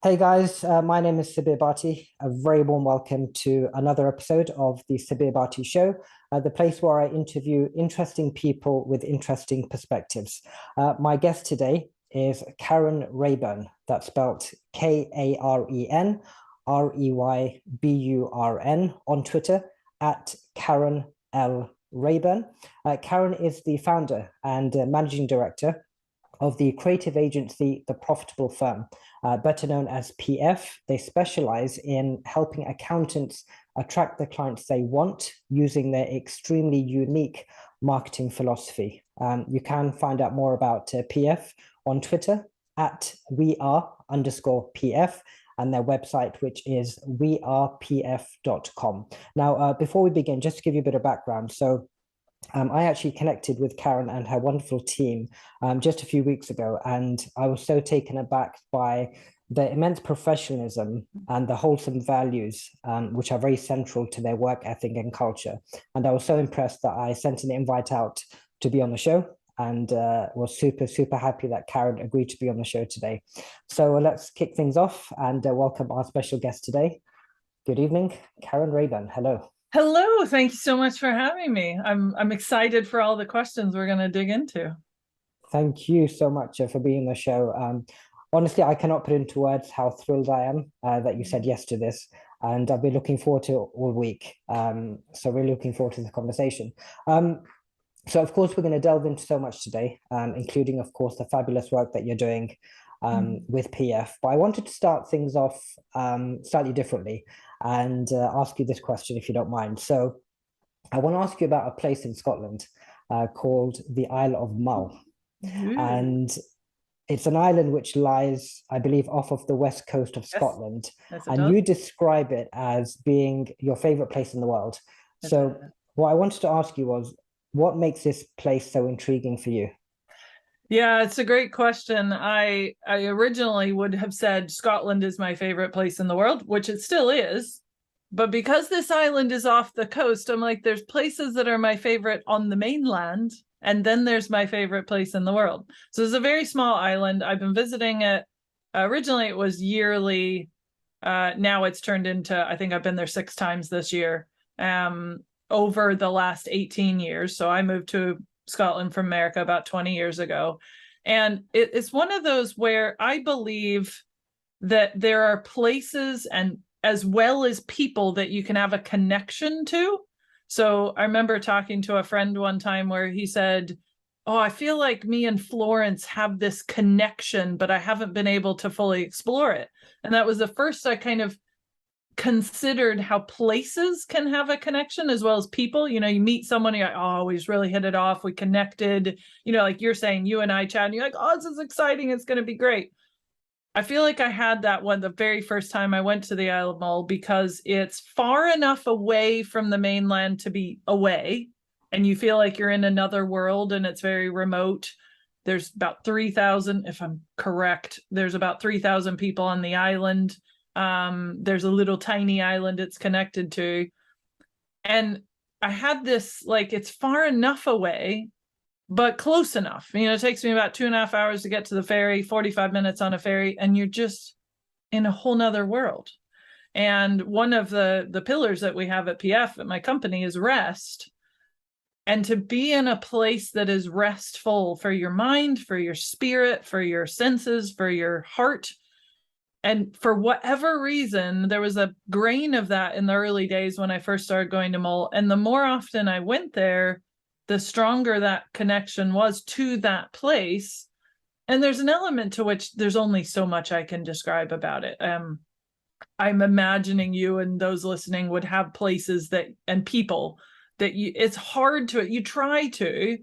Hey guys, my name is Sabir Bhatti. A very warm welcome to another episode of the Sabir Bhatti Show, the place where I interview interesting people with interesting perspectives. My guest today is Karen Reyburn. That's spelled Karen Reyburn on Twitter at Karen L. Rayburn. Karen is the founder and managing director of the creative agency The Profitable Firm, better known as PF. They specialize in helping accountants attract the clients they want using their extremely unique marketing philosophy. You can find out more about PF on Twitter at weare_PF and their website, which is wearepf.com. Now, before we begin, just to give you a bit of background. I actually connected with Karen and her wonderful team just a few weeks ago, and I was so taken aback by the immense professionalism and the wholesome values, which are very central to their work ethic and culture. And I was so impressed that I sent an invite out to be on the show, and was super happy that Karen agreed to be on the show today. So let's kick things off and welcome our special guest today. Good evening, Karen Reyburn. Hello. Hello, thank you so much for having me. I'm excited for all the questions we're going to dig into. Thank you so much for being on the show. Honestly, I cannot put into words how thrilled I am that you said yes to this, and I've been looking forward to it all week. So really looking forward to the conversation. So of course, we're going to delve into so much today, including, of course, the fabulous work that you're doing with PF. But I wanted to start things off slightly differently and ask you this question, if you don't mind. So I want to ask you about a place in Scotland called the Isle of Mull. And it's an island which lies, I believe, off of the west coast of Scotland. Yes, And you describe it as being your favorite place in the world. So what I wanted to ask you was, what makes this place so intriguing for you? Yeah, it's a great question. I originally would have said Scotland is my favorite place in the world, which it still is. But because this island is off the coast, I'm like, there's places that are my favorite on the mainland, and then there's my favorite place in the world. So it's a very small island. I've been visiting it. Originally, it was yearly. Now it's turned into, I think I've been there 6 times this year, over the last 18 years. So I moved to Scotland from America about 20 years ago. And it's one of those where I believe that there are places and as well as people that you can have a connection to. So I remember talking to a friend one time where he said, "Oh, I feel like me and Florence have this connection, but I haven't been able to fully explore it." And that was the first I kind of considered how places can have a connection as well as people. You meet someone, you're like, "Oh, we just really hit it off. We connected." Like you're saying, you and I chat, and you're like, "Oh, this is exciting. It's going to be great." I feel like I had that one the very first time I went to the Isle of Mull because it's far enough away from the mainland to be away, and you feel like you're in another world and it's very remote. There's about 3,000, if I'm correct, there's about 3,000 people on the island. There's a little tiny island it's connected to. And I had this, like, it's far enough away, but close enough. It takes me about 2.5 hours to get to the ferry, 45 minutes on a ferry, and you're just in a whole nother world. And one of the pillars that we have at PF at my company is rest. And to be in a place that is restful for your mind, for your spirit, for your senses, for your heart. And for whatever reason, there was a grain of that in the early days when I first started going to Mull. And the more often I went there, the stronger that connection was to that place. And there's an element to which there's only so much I can describe about it. I'm imagining you and those listening would have places that and people that it's hard to, you try to,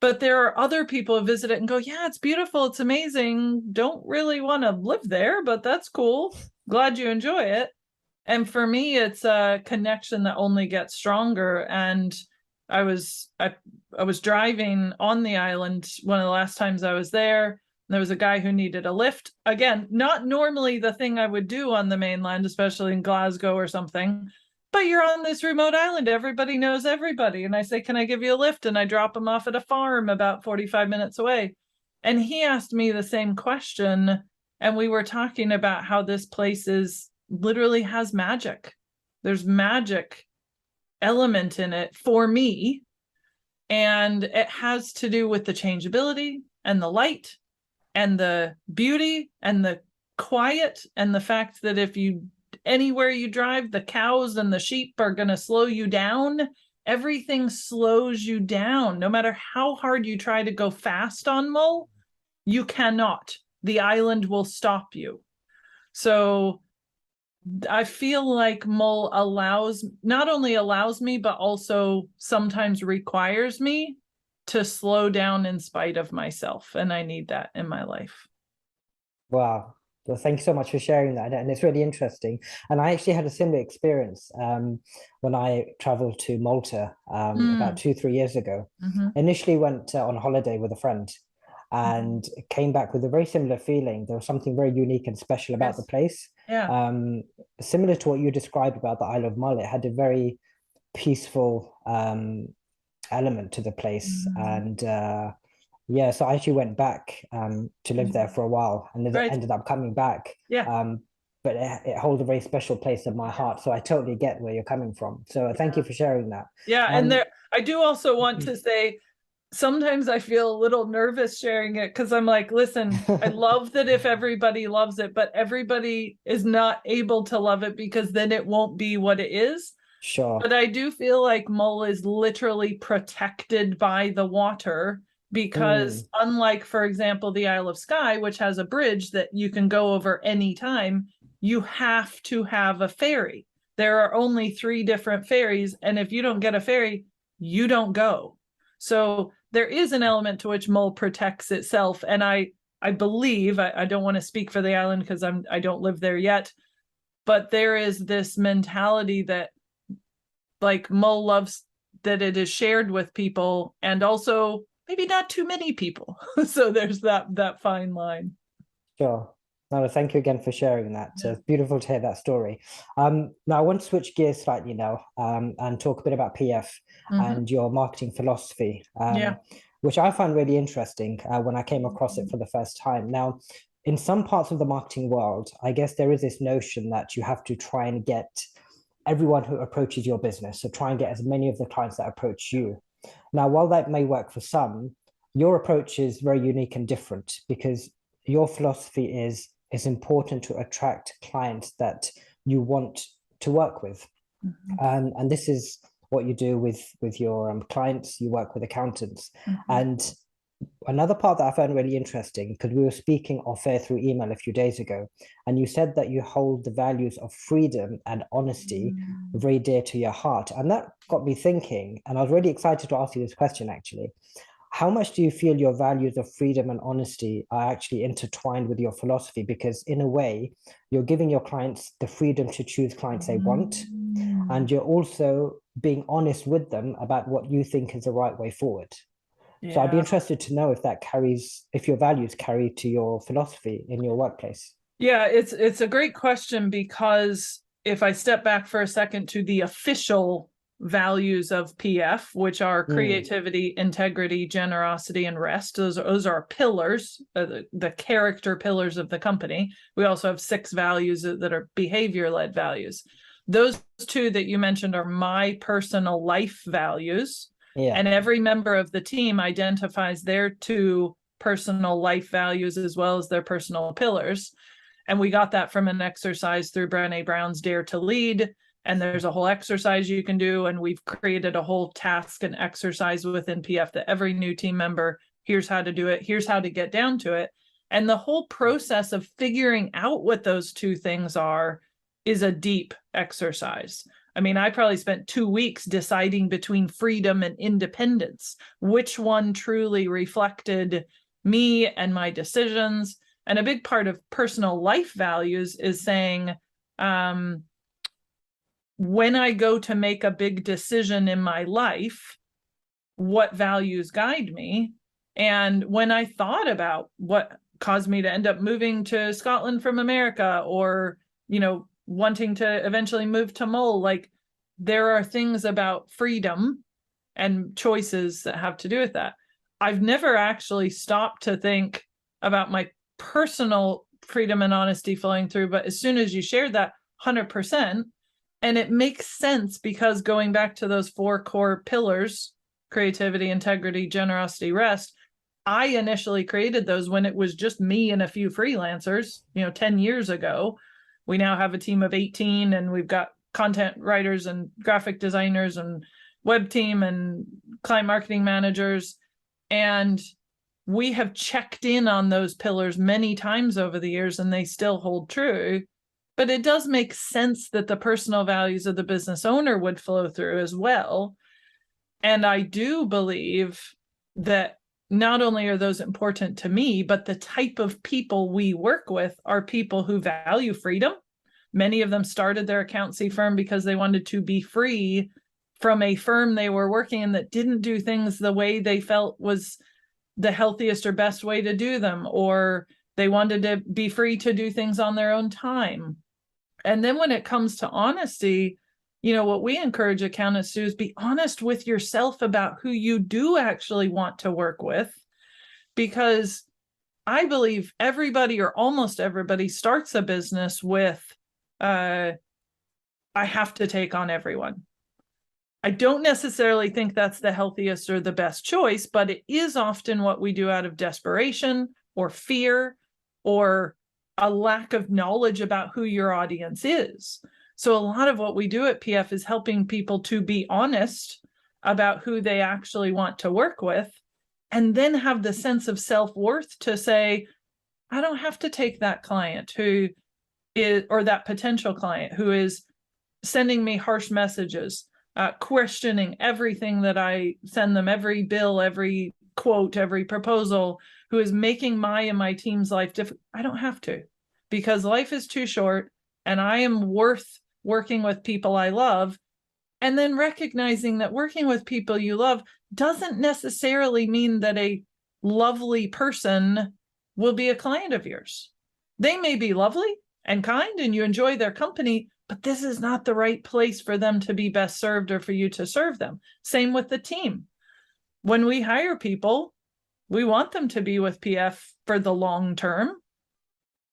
but there are other people who visit it and go, "Yeah, it's beautiful. It's amazing. Don't really want to live there, but that's cool. Glad you enjoy it." And for me, it's a connection that only gets stronger. And I was driving on the island one of the last times I was there. There was a guy who needed a lift. Again, not normally the thing I would do on the mainland, especially in Glasgow or something. But you're on this remote island. Everybody knows everybody. And I say, "Can I give you a lift?" And I drop him off at a farm about 45 minutes away. And he asked me the same question. and we were talking about how this place is literally has magic. There's magic element in it for me, and it has to do with the changeability and the light and the beauty and the quiet, and the fact that if you anywhere you drive, the cows and the sheep are going to slow you down. Everything slows you down. No matter how hard you try to go fast on Mull, you cannot. The island will stop you. So I feel like Mull not only allows me, but also sometimes requires me to slow down in spite of myself. And I need that in my life. Wow. Well, thank you so much for sharing that. And it's really interesting. And I actually had a similar experience when I traveled to Malta about 2-3 years ago. Initially went on holiday with a friend and came back with a very similar feeling. There was something very unique and special about the place. Yeah. Similar to what you described about the Isle of Mull, it had a very peaceful element to the place. And yeah, so I actually went back to live there for a while, and then ended up coming back. Yeah. But it holds a very special place in my heart. So I totally get where you're coming from. So thank you for sharing that. Yeah, and I do also want to say, sometimes I feel a little nervous sharing it because I'm like, listen, I love that if everybody loves it, but everybody is not able to love it because then it won't be what it is. Sure. But I do feel like Mull is literally protected by the water. Because unlike, for example, the Isle of Skye, which has a bridge that you can go over anytime, you have to have a ferry. There are only 3 different ferries, and if you don't get a ferry, you don't go. So there is an element to which Mull protects itself. And I believe, I don't want to speak for the island because I don't live there yet, but there is this mentality that like Mull loves that it is shared with people, and also maybe not too many people. So there's that fine line. Sure. No, thank you again for sharing that. It's beautiful to hear that story. Now I want to switch gears slightly now and talk a bit about PF and your marketing philosophy, which I find really interesting when I came across it for the first time. Now, in some parts of the marketing world, I guess there is this notion that you have to try and get everyone who approaches your business, so try and get as many of the clients that approach you. Now, while that may work for some, your approach is very unique and different because your philosophy is important to attract clients that you want to work with. And this is what you do with your clients. You work with accountants. And another part that I found really interesting, because we were speaking off air through email a few days ago, and you said that you hold the values of freedom and honesty very dear to your heart. And that got me thinking, and I was really excited to ask you this question actually. How much do you feel your values of freedom and honesty are actually intertwined with your philosophy? Because in a way, you're giving your clients the freedom to choose clients they want, and you're also being honest with them about what you think is the right way forward. So I'd be interested to know if your values carry to your philosophy in your workplace. Yeah, it's a great question, because if I step back for a second to the official values of PF, which are creativity, integrity, generosity, and rest, those are pillars, the character pillars of the company. We also have 6 values that are behavior-led values. Those 2 that you mentioned are my personal life values. And every member of the team identifies their 2 personal life values as well as their personal pillars. And we got that from an exercise through Brené Brown's Dare to Lead. And there's a whole exercise you can do. And we've created a whole task and exercise within PF that every new team member, here's how to do it, here's how to get down to it. And the whole process of figuring out what those 2 things are is a deep exercise. I mean, I probably spent 2 weeks deciding between freedom and independence, which one truly reflected me and my decisions. And a big part of personal life values is saying, when I go to make a big decision in my life, what values guide me? And when I thought about what caused me to end up moving to Scotland from America, or, wanting to eventually move to Mull, like, there are things about freedom and choices that have to do with that. I've never actually stopped to think about my personal freedom and honesty flowing through. But as soon as you shared that, 100%, and it makes sense, because going back to those 4 core pillars, creativity, integrity, generosity, rest, I initially created those when it was just me and a few freelancers, 10 years ago. We now have a team of 18, and we've got content writers and graphic designers and web team and client marketing managers. And we have checked in on those pillars many times over the years, and they still hold true. But it does make sense that the personal values of the business owner would flow through as well. And I do believe that not only are those important to me, but the type of people we work with are people who value freedom. Many of them started their accountancy firm because they wanted to be free from a firm they were working in that didn't do things the way they felt was the healthiest or best way to do them, or they wanted to be free to do things on their own time. And then when it comes to honesty, what we encourage accountants to do is be honest with yourself about who you do actually want to work with. Because I believe everybody, or almost everybody, starts a business with, I have to take on everyone. I don't necessarily think that's the healthiest or the best choice, but it is often what we do out of desperation or fear or a lack of knowledge about who your audience is. So a lot of what we do at PF is helping people to be honest about who they actually want to work with, and then have the sense of self-worth to say, I don't have to take that client who is, or that potential client who is sending me harsh messages, questioning everything that I send them, every bill, every quote, every proposal, who is making my and my team's life difficult. I don't have to, because life is too short, and I am worth working with people I love. And then recognizing that working with people you love doesn't necessarily mean that a lovely person will be a client of yours. They may be lovely and kind and you enjoy their company, but this is not the right place for them to be best served or for you to serve them. Same with the team. When we hire people, we want them to be with PF for the long term,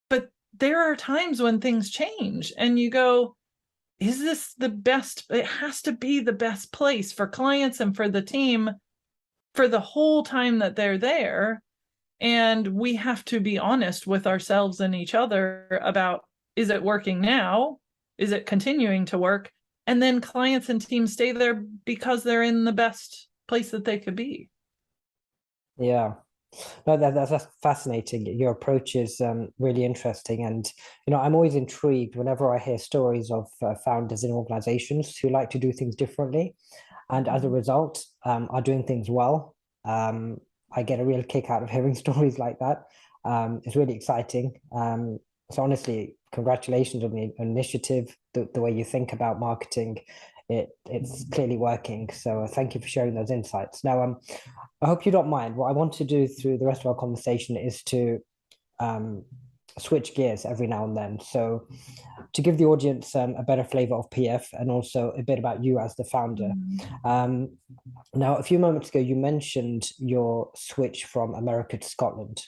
but there are times when things change and you go, is this the best? It has to be the best place for clients and for the team for the whole time that they're there. And we have to be honest with ourselves and each other about, is it working now? Is it continuing to work? And then clients and teams stay there because they're in the best place that they could be. Yeah. No, that's fascinating. Your approach is really interesting. And, I'm always intrigued whenever I hear stories of founders in organizations who like to do things differently. And as a result, are doing things well. I get a real kick out of hearing stories like that. It's really exciting. So honestly, congratulations on the initiative, the way you think about marketing. It's clearly working. So thank you for sharing those insights. Now, I hope you don't mind. What I want to do through the rest of our conversation is to switch gears every now and then. So to give the audience a better flavor of PF and also a bit about you as the founder. Now, a few moments ago, you mentioned your switch from America to Scotland.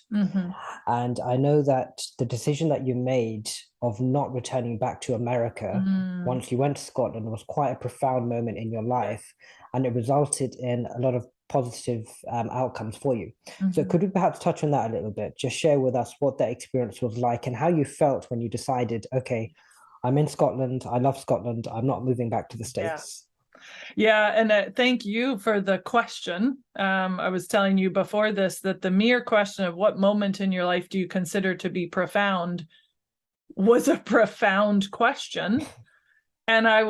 And I know that the decision that you made of not returning back to America once you went to Scotland was quite a profound moment in your life, and it resulted in a lot of positive outcomes for you. So could we perhaps touch on that a little bit? Just share with us what that experience was like and how you felt when you decided, okay, I'm in Scotland, I love Scotland, I'm not moving back to the States. Yeah, and thank you for the question. I was telling you before this that the mere question of what moment in your life do you consider to be profound was a profound question. And I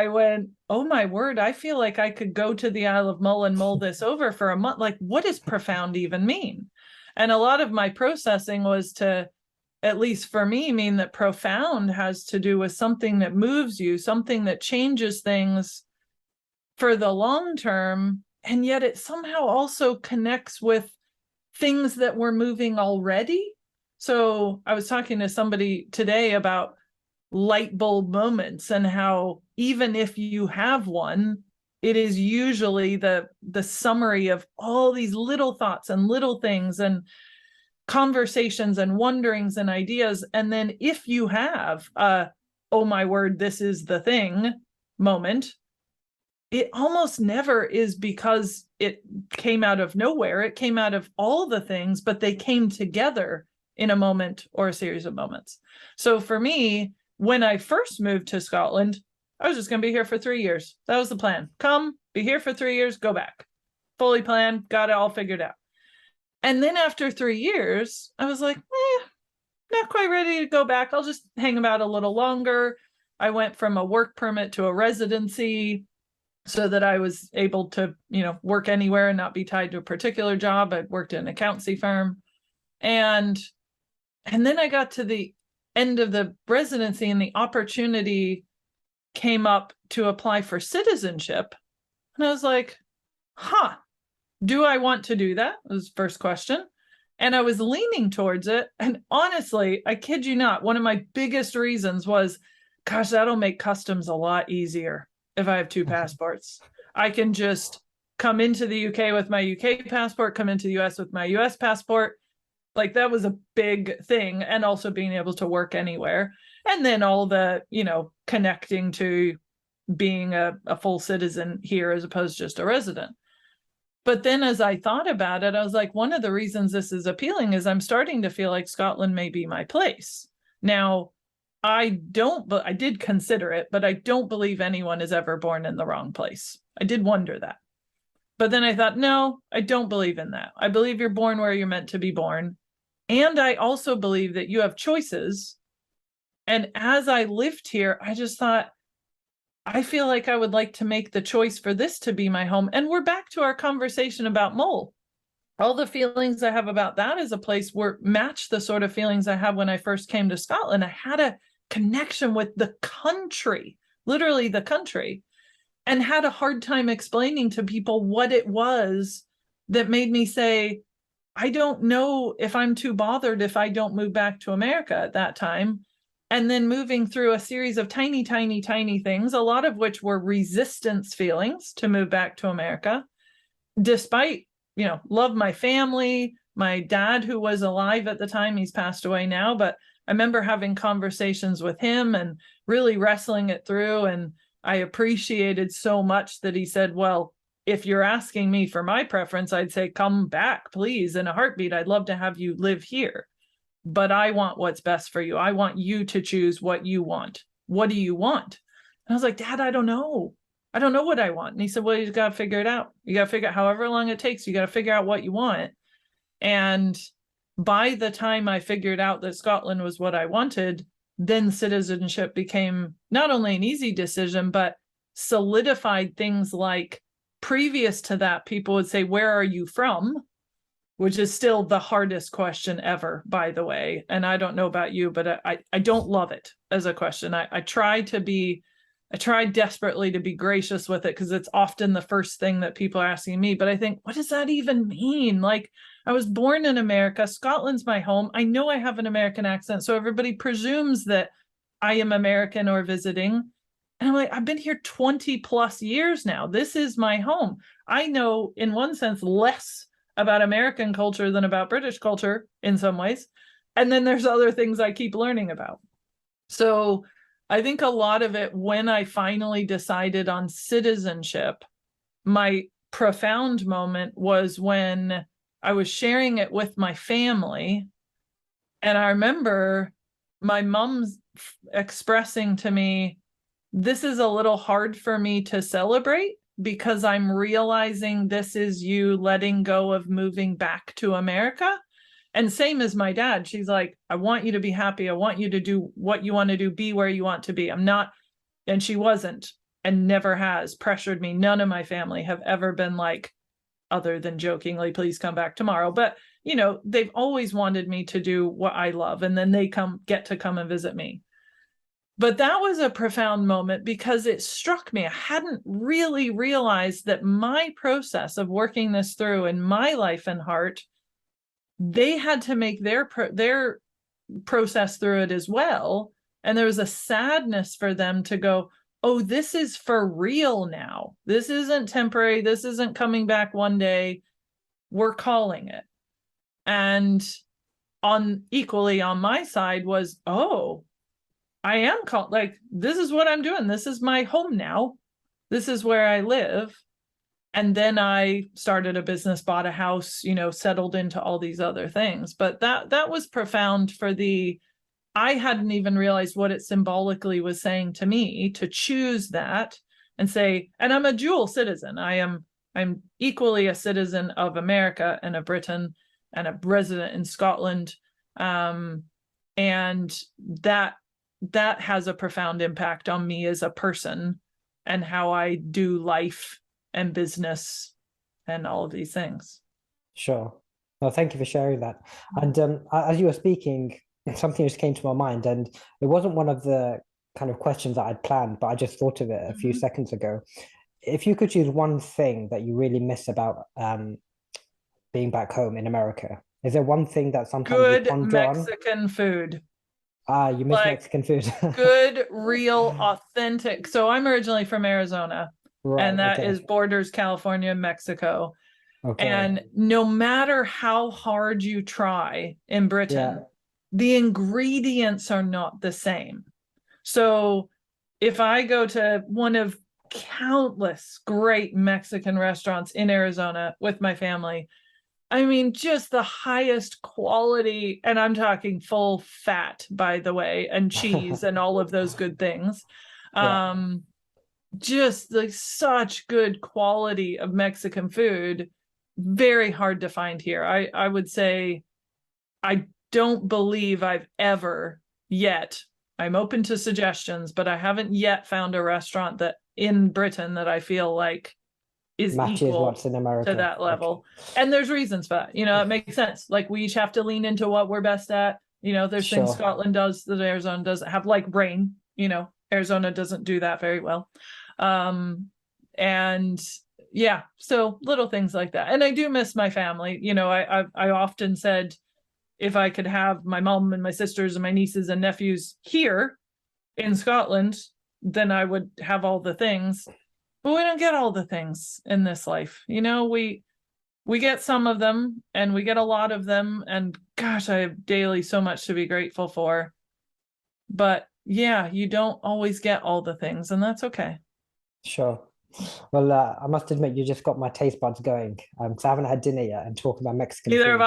went, oh my word, I feel like I could go to the Isle of Mull and mull this over for a month. Like, what does profound even mean? And a lot of my processing was to, at least for me, mean that profound has to do with something that moves you, something that changes things for the long term. And yet it somehow also connects with things that were moving already. So I was talking to somebody today about light bulb moments and how even if you have one, it is usually the summary of all these little thoughts and little things. And conversations and wonderings and ideas. And then if you have oh my word, this is the thing moment, it almost never is because it came out of nowhere. It came out of all the things, but they came together in a moment or a series of moments. So for me, when I first moved to Scotland, I was just going to be here for 3 years. That was the plan. Come, be here for 3 years, go back. Fully planned, got it all figured out. And then after 3 years, I was like, not quite ready to go back. I'll just hang about a little longer. I went from a work permit to a residency so that I was able to, work anywhere and not be tied to a particular job. I worked in an accountancy firm. And then I got to the end of the residency and the opportunity came up to apply for citizenship. And I was like, do I want to do that? Was the first question. And I was leaning towards it. And honestly, I kid you not, one of my biggest reasons was, gosh, that'll make customs a lot easier if I have two passports. I can just come into the UK with my UK passport, come into the US with my US passport. Like that was a big thing. And also being able to work anywhere. And then all the, connecting to being a full citizen here as opposed to just a resident. But then as I thought about it, I was like, one of the reasons this is appealing is I'm starting to feel like Scotland may be my place. Now, I did consider it, but I don't believe anyone is ever born in the wrong place. I did wonder that. But then I thought, no, I don't believe in that. I believe you're born where you're meant to be born. And I also believe that you have choices. And as I lived here, I just thought, I feel like I would like to make the choice for this to be my home. And we're back to our conversation about Mull. All the feelings I have about that as a place match the sort of feelings I had when I first came to Scotland. I had a connection with the country, literally the country, and had a hard time explaining to people what it was that made me say, I don't know if I'm too bothered if I don't move back to America at that time. And then moving through a series of tiny, tiny, tiny things, a lot of which were resistance feelings to move back to America, despite, love my family, my dad who was alive at the time, he's passed away now, but I remember having conversations with him and really wrestling it through. And I appreciated so much that he said, well, if you're asking me for my preference, I'd say, come back, please, in a heartbeat. I'd love to have you live here. But I want what's best for you. I want you to choose what you want. What do you want? And I was like, Dad, I don't know. I don't know what I want. And he said, well, you got to figure it out. You got to figure out however long it takes. You got to figure out what you want. And by the time I figured out that Scotland was what I wanted, then citizenship became not only an easy decision, but solidified things like previous to that, people would say, where are you from? Which is still the hardest question ever, by the way. And I don't know about you, but I don't love it as a question. I try desperately to be gracious with it because it's often the first thing that people are asking me. But I think, what does that even mean? Like, I was born in America. Scotland's my home. I know I have an American accent, so everybody presumes that I am American or visiting. And I'm like, I've been here 20 plus years now. This is my home. I know, in one sense, less about American culture than about British culture in some ways. And then there's other things I keep learning about. So I think a lot of it, when I finally decided on citizenship, my profound moment was when I was sharing it with my family. And I remember my mom's expressing to me, this is a little hard for me to celebrate because I'm realizing this is you letting go of moving back to America. And same as my dad, she's like, I want you to be happy. I want you to do what you want to do, be where you want to be. I'm not, and she wasn't and never has pressured me. None of my family have ever been like, other than jokingly, please come back tomorrow. But, they've always wanted me to do what I love. And then they get to come and visit me. But that was a profound moment because it struck me. I hadn't really realized that my process of working this through in my life and heart, they had to make their process through it as well. And there was a sadness for them to go, oh, this is for real now. This isn't temporary. This isn't coming back one day. We're calling it. And equally on my side was, oh, I am called, like, this is what I'm doing. This is my home now. This is where I live. And then I started a business, bought a house, settled into all these other things. But that was profound I hadn't even realized what it symbolically was saying to me to choose that and say, and I'm a dual citizen. I'm equally a citizen of America and of Britain and a resident in Scotland. And that has a profound impact on me as a person and how I do life and business and all of these things. Sure. Well, thank you for sharing that. And as you were speaking, something just came to my mind, and it wasn't one of the kind of questions that I'd planned, but I just thought of it a few seconds ago. If you could choose one thing that you really miss about being back home in America, is there one thing that sometimes good you ponder Mexican food? You miss Mexican food. Good, real, authentic. So I'm originally from Arizona, Right, and that okay. is borders California and Mexico. Okay. And no matter how hard you try in Britain, the ingredients are not the same. So if I go to one of countless great Mexican restaurants in Arizona with my family, I mean, just the highest quality, and I'm talking full fat, by the way, and cheese and all of those good things. Just like such good quality of Mexican food, very hard to find here. I would say I don't believe I've ever yet, I'm open to suggestions, but I haven't yet found a restaurant that in Britain that I feel like is matches equal what's in America to that level. Okay. And there's reasons for that. It makes sense. Like we each have to lean into what we're best at. There's things Scotland does that Arizona doesn't have, like rain. Arizona doesn't do that very well. And yeah, so little things like that. And I do miss my family. I often said, if I could have my mom and my sisters and my nieces and nephews here in Scotland, then I would have all the things. But we don't get all the things in this life. We get some of them and we get a lot of them. And gosh, I have daily so much to be grateful for. But yeah, you don't always get all the things, and that's okay. Sure. Well, I must admit, you just got my taste buds going. Because I haven't had dinner yet, and talking about Mexican Neither food,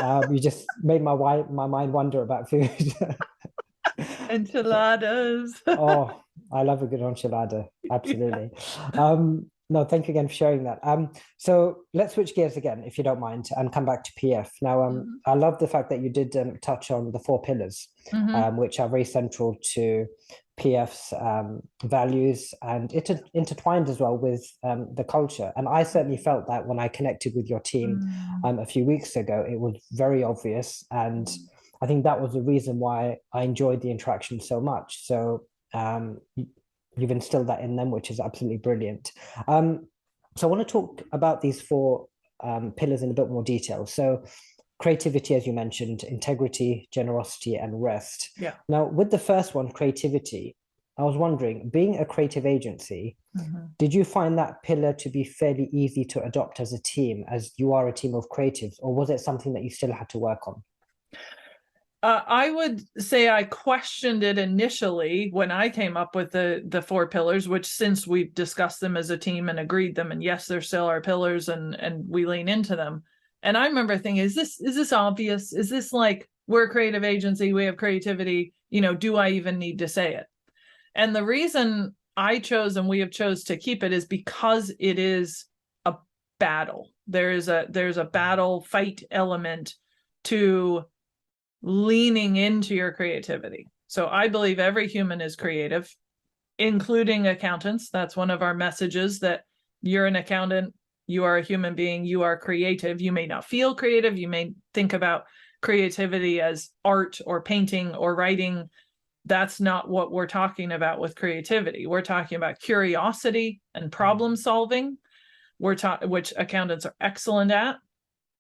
have I. You just made my mind wander about food. Enchiladas. Oh, I love a good enchilada. Absolutely. No, thank you again for sharing that. So let's switch gears again, if you don't mind, and come back to PF. Now, I love the fact that you did touch on the 4 pillars, which are very central to PF's values, and it intertwined as well with the culture. And I certainly felt that when I connected with your team a few weeks ago, it was very obvious. And I think that was the reason why I enjoyed the interaction so much. So you've instilled that in them, which is absolutely brilliant. So I want to talk about these 4 pillars in a bit more detail. So creativity, as you mentioned, integrity, generosity, and rest. Yeah. Now, with the first one, creativity, I was wondering, being a creative agency, did you find that pillar to be fairly easy to adopt as a team, as you are a team of creatives, or was it something that you still had to work on? I would say I questioned it initially when I came up with the 4 pillars, which since we've discussed them as a team and agreed them, and yes, they're still our pillars and we lean into them. And I remember thinking, is this obvious? Is this like, we're a creative agency, we have creativity, do I even need to say it? And the reason I chose and we have chose to keep it is because it is a battle. There's a battle fight element to leaning into your creativity. So I believe every human is creative, including accountants. That's one of our messages, that you're an accountant, you are a human being, you are creative. You may not feel creative. You may think about creativity as art or painting or writing. That's not what we're talking about with creativity. We're talking about curiosity and problem solving, which accountants are excellent at,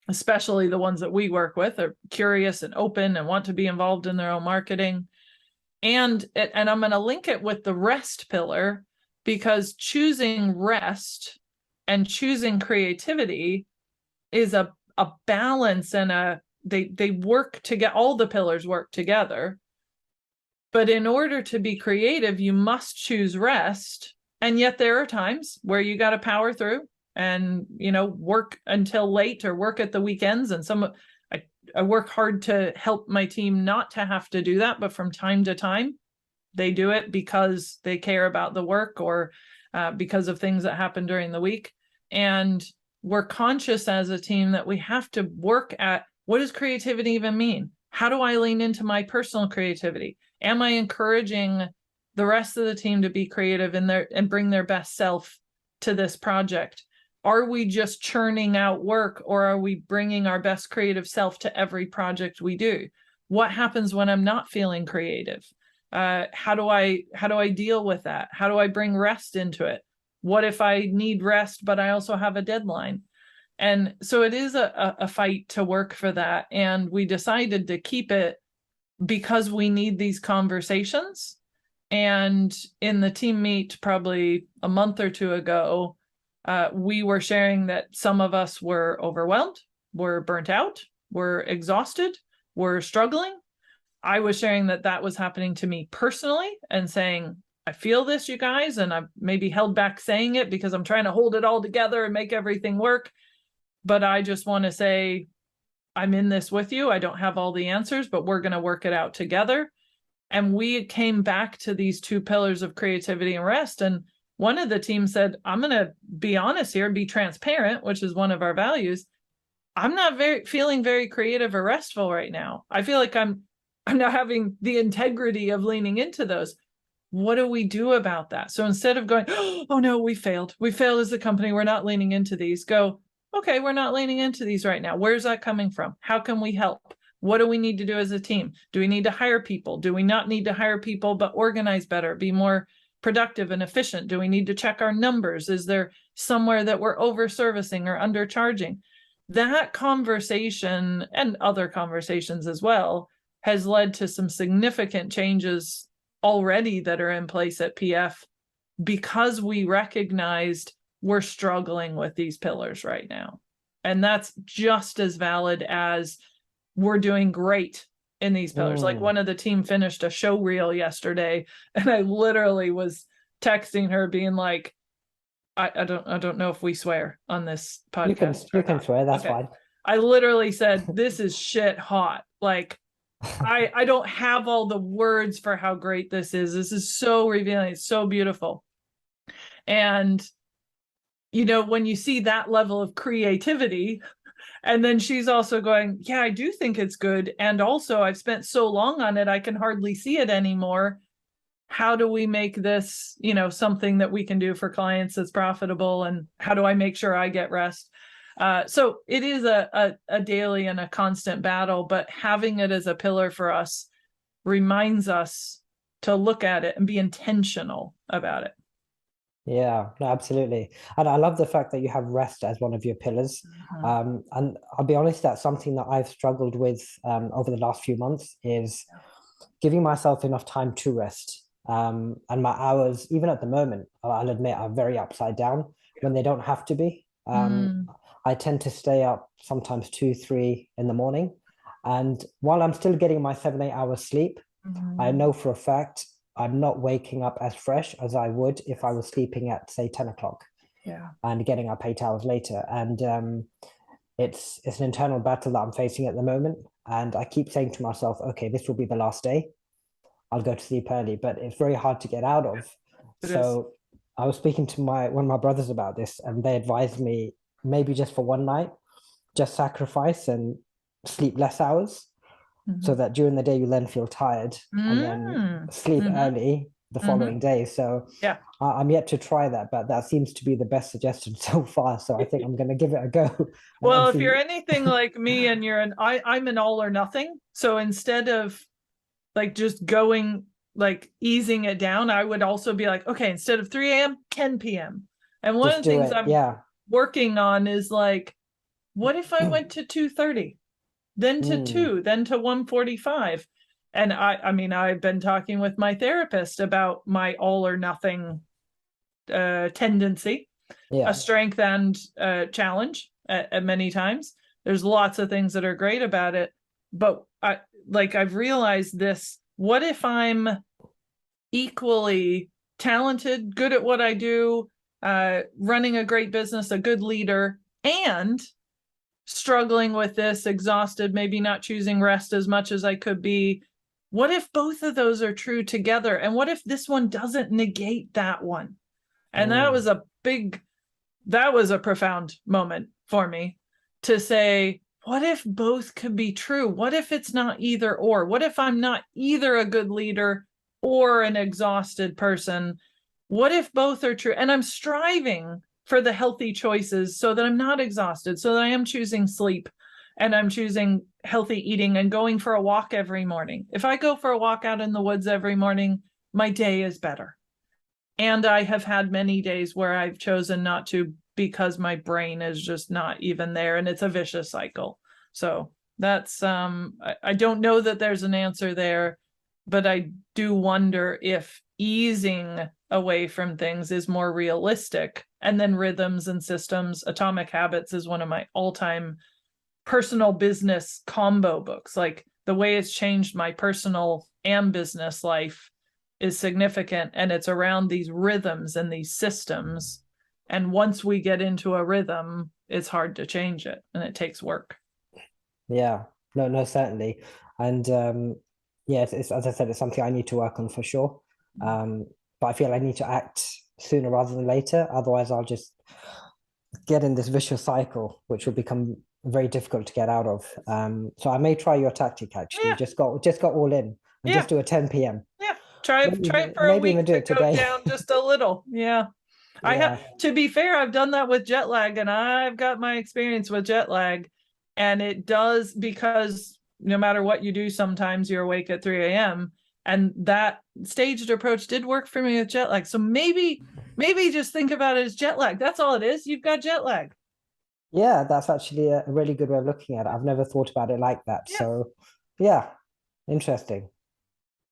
especially the ones that we work with are curious and open and want to be involved in their own marketing. And I'm going to link it with the rest pillar, because choosing rest and choosing creativity is a balance and a they work to get all the pillars work together. But in order to be creative, you must choose rest. And yet there are times where you got to power through and, work until late or work at the weekends. And I work hard to help my team not to have to do that. But from time to time, they do it because they care about the work or because of things that happen during the week. And we're conscious as a team that we have to work at, what does creativity even mean? How do I lean into my personal creativity? Am I encouraging the rest of the team to be creative and bring their best self to this project? Are we just churning out work, or are we bringing our best creative self to every project we do? What happens when I'm not feeling creative? How do I deal with that? How do I bring rest into it? What if I need rest, but I also have a deadline? And so it is a fight to work for that. And we decided to keep it because we need these conversations. And in the team meet probably a month or two ago, we were sharing that some of us were overwhelmed, were burnt out, were exhausted, were struggling. I was sharing that was happening to me personally and saying, I feel this, you guys, and I've maybe held back saying it because I'm trying to hold it all together and make everything work. But I just want to say, I'm in this with you. I don't have all the answers, but we're going to work it out together. And we came back to these two pillars of creativity and rest. And one of the teams said, I'm going to be honest here and be transparent, which is one of our values. I'm not feeling very creative or restful right now. I feel like I'm not having the integrity of leaning into those. What do we do about that? So instead of going, oh no, we failed as a company, we're not leaning into these, go, okay, we're not leaning into these right now. Where's that coming from? How can we help? What do we need to do as a team? Do we need to hire people? Do we not need to hire people, but organize better, be more productive and efficient? Do we need to check our numbers? Is there somewhere that we're over servicing or undercharging? That conversation and other conversations as well has led to some significant changes already that are in place at PF because we recognized we're struggling with these pillars right now. And that's just as valid as we're doing great in these pillars. Like one of the team finished a show reel yesterday, and I literally was texting her being like, I don't know if we swear on this podcast. You can swear, that's fine. I literally said, this is shit hot. Like, I don't have all the words for how great this is. This is so revealing. It's so beautiful. And, when you see that level of creativity, and then she's also going, yeah, I do think it's good. And also I've spent so long on it, I can hardly see it anymore. How do we make this, something that we can do for clients that's profitable? And how do I make sure I get rest? So it is a daily and a constant battle, but having it as a pillar for us reminds us to look at it and be intentional about it. Yeah, no, absolutely. And I love the fact that you have rest as one of your pillars. And I'll be honest, that's something that I've struggled with over the last few months, is giving myself enough time to rest. And my hours, even at the moment, I'll admit, are very upside down when they don't have to be. I tend to stay up sometimes 2, 3 in the morning. And while I'm still getting my 7, 8 hours sleep, I know for a fact I'm not waking up as fresh as I would if I was sleeping at, say, 10 o'clock. Yeah. And getting up 8 hours later. And it's an internal battle that I'm facing at the moment. And I keep saying to myself, okay, this will be the last day. I'll go to sleep early, but it's very hard to get out of. So I was speaking to one of my brothers about this, and they advised me, maybe just for one night, just sacrifice and sleep less hours, so that during the day you then feel tired and then sleep early the following day. So yeah, I'm yet to try that, but that seems to be the best suggestion so far. So I think I'm going to give it a go. Well, if you're anything like me and I'm an all or nothing. So instead of like just going, like easing it down, I would also be like, okay, instead of 3 a.m., 10 p.m. And one of the things I'm working on is like, what if I went to 2:30, then to 2, then to 1:45? And I mean, I've been talking with my therapist about my all or nothing tendency, a strength and challenge at many times. There's lots of things that are great about it, but I've realized this. What if I'm equally talented, good at what I do, running a great business, a good leader, and struggling with this, exhausted, maybe not choosing rest as much as I could be? What if both of those are true together? And what if this one doesn't negate that one? And that was a profound moment for me to say, what if both could be true? What if it's not either or? What if I'm not either a good leader or an exhausted person? What if both are true? And I'm striving for the healthy choices so that I'm not exhausted, so that I am choosing sleep and I'm choosing healthy eating and going for a walk every morning. If I go for a walk out in the woods every morning, my day is better. And I have had many days where I've chosen not to because my brain is just not even there, and it's a vicious cycle. So that's, I don't know that there's an answer there, but I do wonder if easing away from things is more realistic. And then rhythms and systems. Atomic Habits is one of my all-time personal business combo books. Like, the way it's changed my personal and business life is significant, and it's around these rhythms and these systems. And once we get into a rhythm, it's hard to change it, and it takes work. Yeah, no, certainly. And yeah, it's, as I said, it's something I need to work on for sure. But I feel I need to act sooner rather than later. Otherwise, I'll just get in this vicious cycle, which will become very difficult to get out of. So I may try your tactic actually. Yeah. Just got all in and just do a 10 p.m. Yeah. Try it for a week to go down just a little. Yeah. I have, to be fair, I've done that with jet lag, and I've got my experience with jet lag, and it does, because no matter what you do, sometimes you're awake at 3 a.m. and that staged approach did work for me with jet lag. So maybe just think about it as jet lag. That's all it is. You've got jet lag. Yeah, that's actually a really good way of looking at it. I've never thought about it like that. Yeah. So yeah, interesting.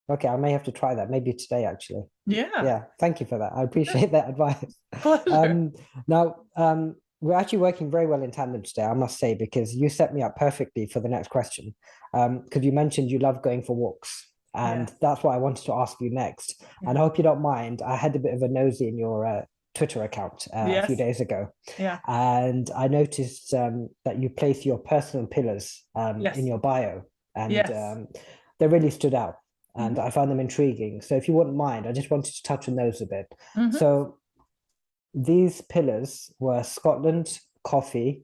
Okay, I may have to try that maybe today, actually. Yeah. Thank you for that. I appreciate that advice. Pleasure. Now, we're actually working very well in tandem today, I must say, because you set me up perfectly for the next question. Because you mentioned you love going for walks, and that's what I wanted to ask you next. And I hope you don't mind. I had a bit of a nosy in your Twitter account a few days ago. Yeah. And I noticed that you place your personal pillars in your bio, and they really stood out. And I found them intriguing. So if you wouldn't mind, I just wanted to touch on those a bit. So these pillars were Scotland, coffee,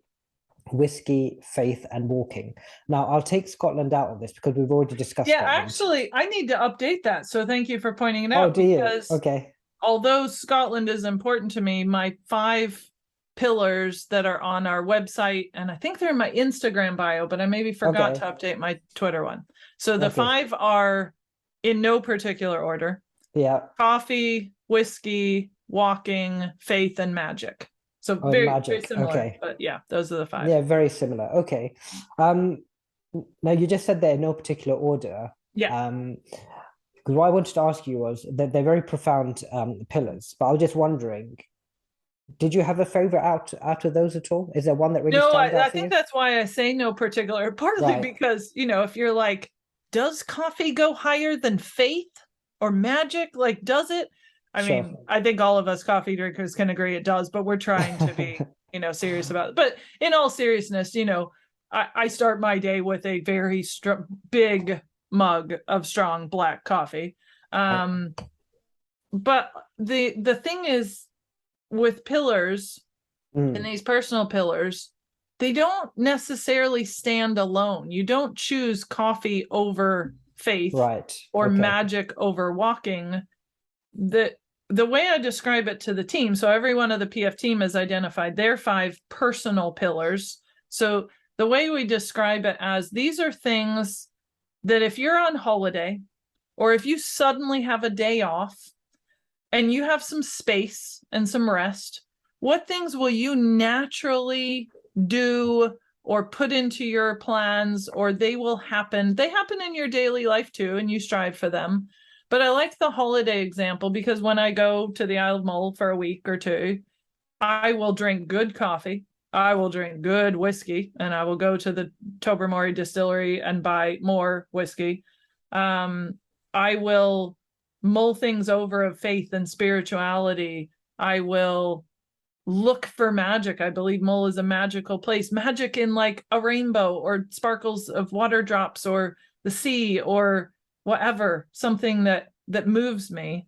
whiskey, faith, and walking. Now, I'll take Scotland out of this because we've already discussed Scotland. Actually, I need to update that. So thank you for pointing it out. Oh, do you? Okay. Although Scotland is important to me, my 5 pillars that are on our website, and I think they're in my Instagram bio, but I maybe forgot to update my Twitter one. So the 5 are in no particular order. Yeah. Coffee, whiskey, walking, faith, and magic. So very similar. Okay. But yeah, those are the 5. Yeah, very similar. Okay. Now you just said they're in no particular order. Yeah. Because what I wanted to ask you was that they're very profound pillars, but I was just wondering, did you have a favorite out of those at all? Is there one that really stands out? No, I think that's why I say no particular, partly because, if you're like, does coffee go higher than faith or magic? Like, does it? I mean, I think all of us coffee drinkers can agree it does, but we're trying to be, serious about it. But in all seriousness, I start my day with a very big mug of strong black coffee. But the thing is with pillars and these personal pillars, they don't necessarily stand alone. You don't choose coffee over faith or magic over walking. The way I describe it to the team, so every one of the PF team has identified their 5 personal pillars. So the way we describe it as, these are things that if you're on holiday or if you suddenly have a day off and you have some space and some rest, what things will you naturally do or put into your plans, or they will happen? They happen in your daily life too, and you strive for them. But I like the holiday example because when I go to the Isle of Mull for a week or 2, I will drink good coffee. I will drink good whiskey, and I will go to the Tobermory distillery and buy more whiskey. I will mull things over of faith and spirituality. I will look for magic. I believe Mull is a magical place. Magic in like a rainbow or sparkles of water drops or the sea or whatever, something that moves me.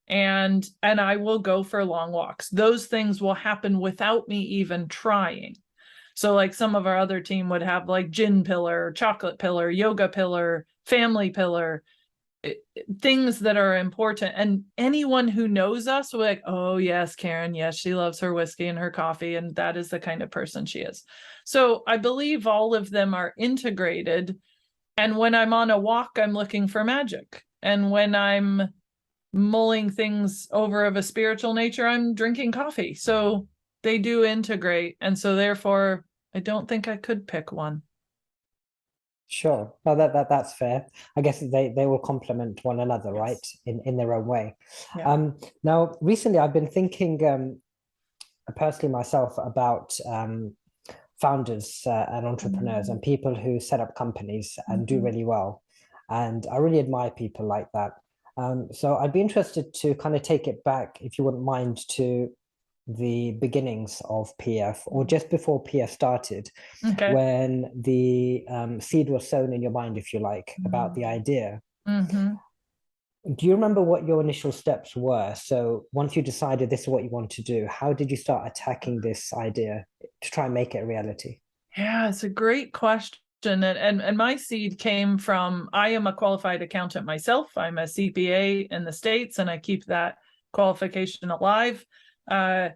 And I will go for long walks. Those things will happen without me even trying. So like some of our other team would have like gin pillar, chocolate pillar, yoga pillar, family pillar, things that are important. And anyone who knows us will be like, oh yes, Karen, yes, she loves her whiskey and her coffee, and that is the kind of person she is. So I believe all of them are integrated. And when I'm on a walk, I'm looking for magic. And when I'm mulling things over of a spiritual nature, I'm drinking coffee. So they do integrate. And so therefore, I don't think I could pick one. Sure. No, that's fair. I guess they will complement one another, Yes. right? In their own way. Yeah. Now recently I've been thinking personally myself about founders and entrepreneurs and people who set up companies and do really well. And I really admire people like that. So I'd be interested to kind of take it back, if you wouldn't mind, to the beginnings of PF, or just before PF started, Okay. when the seed was sown in your mind, if you like, about the idea. Mm-hmm. Do you remember what your initial steps were? So once you decided this is what you want to do, how did you start attacking this idea to try and make it a reality? Yeah, it's a great question. And my seed came from, I am a qualified accountant myself. I'm a CPA in the States, and I keep that qualification alive. And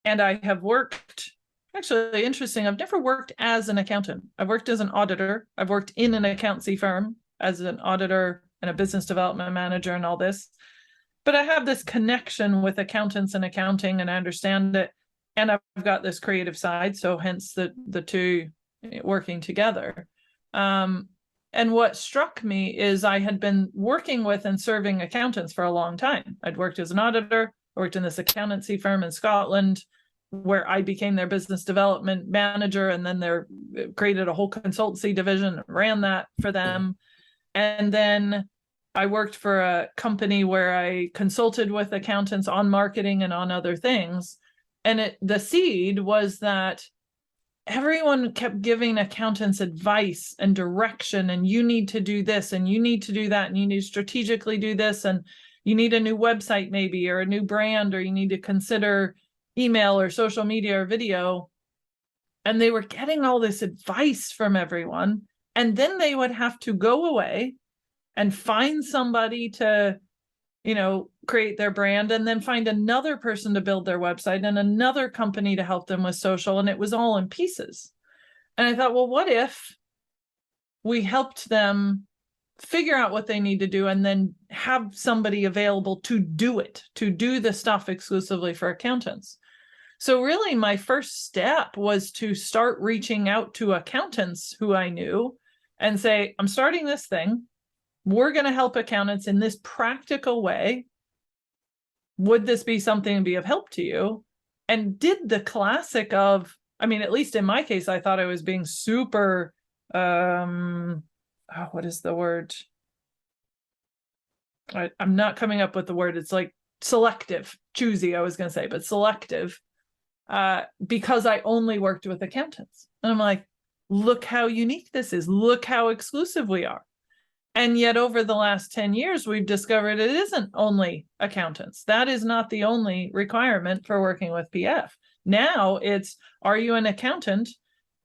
I have worked, actually interesting, I've never worked as an accountant. I've worked as an auditor. I've worked in an accountancy firm as an auditor and a business development manager and all this. But I have this connection with accountants and accounting, and I understand it. And I've got this creative side, so hence the two working together. And what struck me is I had been working with and serving accountants for a long time. I'd worked as an auditor, worked in this accountancy firm in Scotland, where I became their business development manager, and then they created a whole consultancy division and ran that for them. And then I worked for a company where I consulted with accountants on marketing and on other things. And the seed was that everyone kept giving accountants advice and direction, and you need to do this, and you need to do that, and you need to strategically do this, and you need a new website maybe, or a new brand, or you need to consider email or social media or video. And they were getting all this advice from everyone. And then they would have to go away and find somebody to, create their brand, and then find another person to build their website, and another company to help them with social. And it was all in pieces. And I thought, well, what if we helped them figure out what they need to do, and then have somebody available to do it, to do the stuff exclusively for accountants? So really my first step was to start reaching out to accountants who I knew and say, I'm starting this thing. We're going to help accountants in this practical way. Would this be something to be of help to you? And did the classic of, at least in my case, I thought I was being super, what is the word? I'm not coming up with the word. It's like selective, choosy, I was going to say, but selective, because I only worked with accountants. And I'm like, look how unique this is. Look how exclusive we are. And yet over the last 10 years, we've discovered it isn't only accountants. That is not the only requirement for working with PF. Now it's, are you an accountant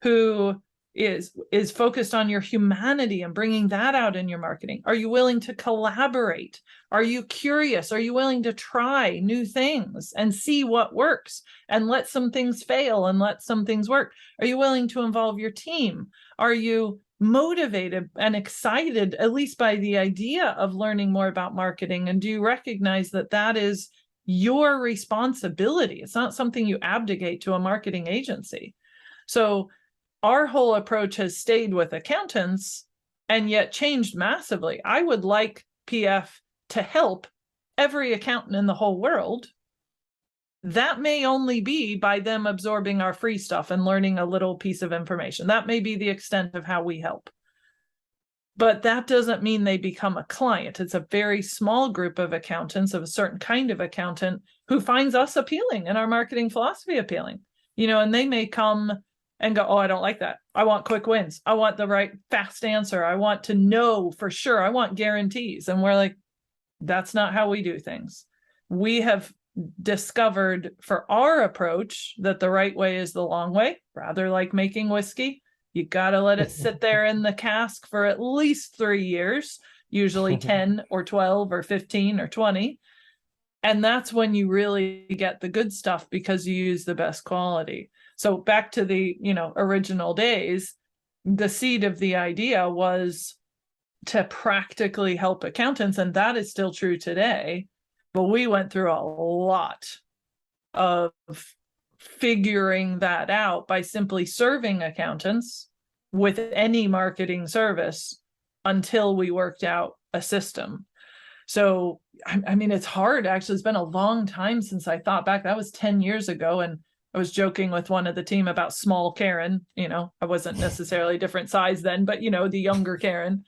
who is focused on your humanity and bringing that out in your marketing? Are you willing to collaborate? Are you curious? Are you willing to try new things and see what works, and let some things fail and let some things work? Are you willing to involve your team? Are you motivated and excited, at least by the idea of learning more about marketing? And do you recognize that that is your responsibility? It's not something you abdicate to a marketing agency. So our whole approach has stayed with accountants and yet changed massively. I would like PF to help every accountant in the whole world, That may only be by them absorbing our free stuff and learning a little piece of information. That may be the extent of how we help. But that doesn't mean they become a client. It's a very small group of accountants, of a certain kind of accountant, who finds us appealing and our marketing philosophy appealing. And they may come and go, oh, I don't like that. I want quick wins. I want the right fast answer. I want to know for sure. I want guarantees. And we're like, that's not how we do things. We have discovered for our approach that the right way is the long way, rather like making whiskey. You got to let it sit there in the cask for at least 3 years, usually 10 or 12 or 15 or 20. And that's when you really get the good stuff, because you use the best quality. So back to the, original days, the seed of the idea was to practically help accountants. And that is still true today. But we went through a lot of figuring that out by simply serving accountants with any marketing service until we worked out a system. So, I mean, it's hard. Actually, it's been a long time since I thought back. That was 10 years ago. And I was joking with one of the team about small Karen. I wasn't necessarily different size then, but, the younger Karen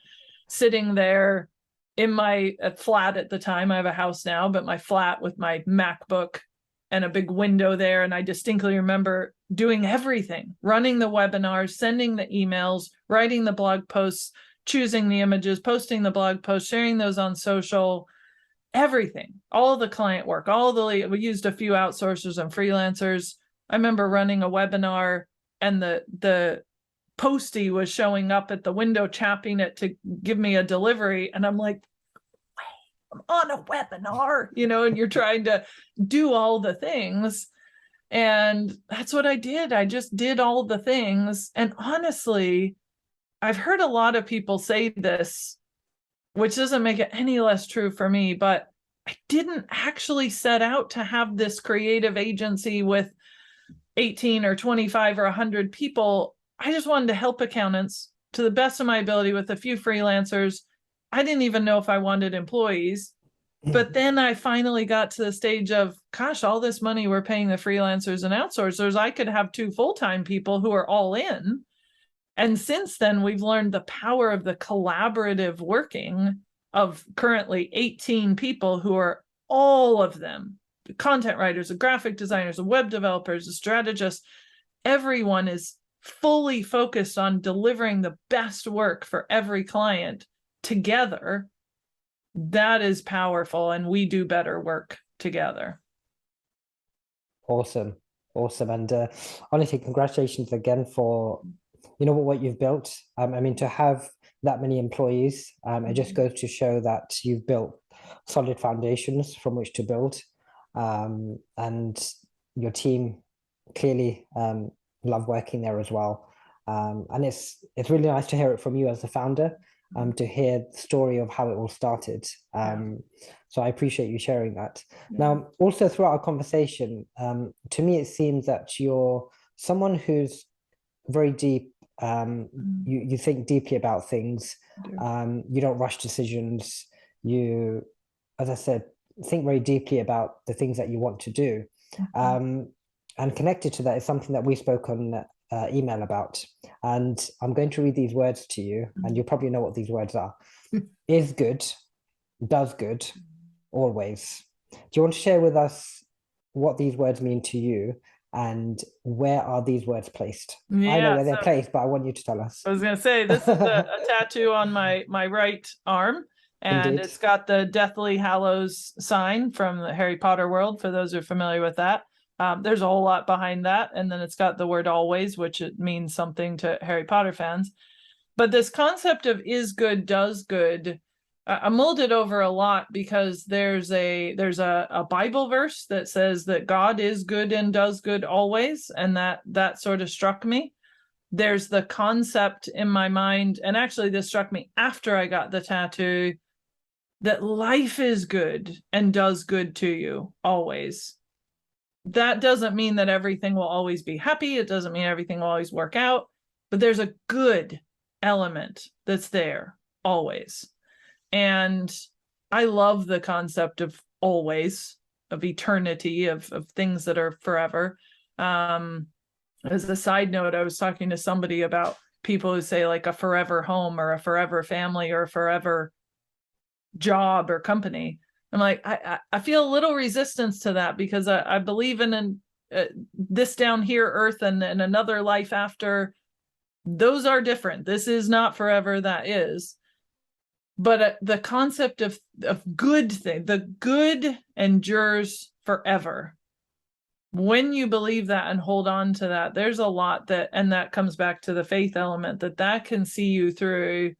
sitting there in my flat at the time. I have a house now, but my flat with my MacBook and a big window there. And I distinctly remember doing everything, running the webinars, sending the emails, writing the blog posts, choosing the images, posting the blog posts, sharing those on social, everything, all the client work, we used a few outsourcers and freelancers. I remember running a webinar and the postie was showing up at the window, chapping it to give me a delivery. And I'm like, I'm on a webinar, and you're trying to do all the things. And that's what I did. I just did all the things. And honestly, I've heard a lot of people say this, which doesn't make it any less true for me, but I didn't actually set out to have this creative agency with 18 or 25 or 100 people. I just wanted to help accountants to the best of my ability with a few freelancers. I didn't even know if I wanted employees. But then I finally got to the stage of, gosh, all this money we're paying the freelancers and outsourcers, I could have 2 full-time people who are all in. And since then, we've learned the power of the collaborative working of currently 18 people who are all of them content writers, graphic designers, web developers, strategists. Everyone is fully focused on delivering the best work for every client together. That is powerful, and we do better work together. Awesome. And honestly, congratulations again for what you've built. I mean, to have that many employees, it just goes to show that you've built solid foundations from which to build. And your team clearly love working there as well. And it's really nice to hear it from you as the founder, to hear the story of how it all started. So I appreciate you sharing that. Now, also throughout our conversation, to me, it seems that you're someone who's very deep. You think deeply about things. You don't rush decisions. You, as I said, think very deeply about the things that you want to do. And connected to that is something that we spoke on email about. And I'm going to read these words to you, and you'll probably know what these words are. Is good, does good, always. Do you want to share with us what these words mean to you, and where are these words placed? I know where they're placed, but I want you to tell us. I was going to say, this is a tattoo on my right arm, and Indeed. It's got the Deathly Hallows sign from the Harry Potter world, for those who are familiar with that. There's a whole lot behind that. And then it's got the word always, which it means something to Harry Potter fans. But this concept of is good, does good, I mulled it over a lot, because there's a Bible verse that says that God is good and does good always. And that sort of struck me. There's the concept in my mind, and actually this struck me after I got the tattoo, that life is good and does good to you always. That doesn't mean that everything will always be happy. It doesn't mean everything will always work out, but there's a good element that's there always. And I love the concept of always. eternity, of things that are forever. As a side note, I was talking to somebody about people who say like a forever home or a forever family or a forever job or company. I'm like, I feel a little resistance to that, because I believe in this down here earth and another life after. Those are different. This is not forever, that is. But the concept of good thing, the good endures forever. When you believe that and hold on to that, there's a lot that, and that comes back to the faith element, that can see you through,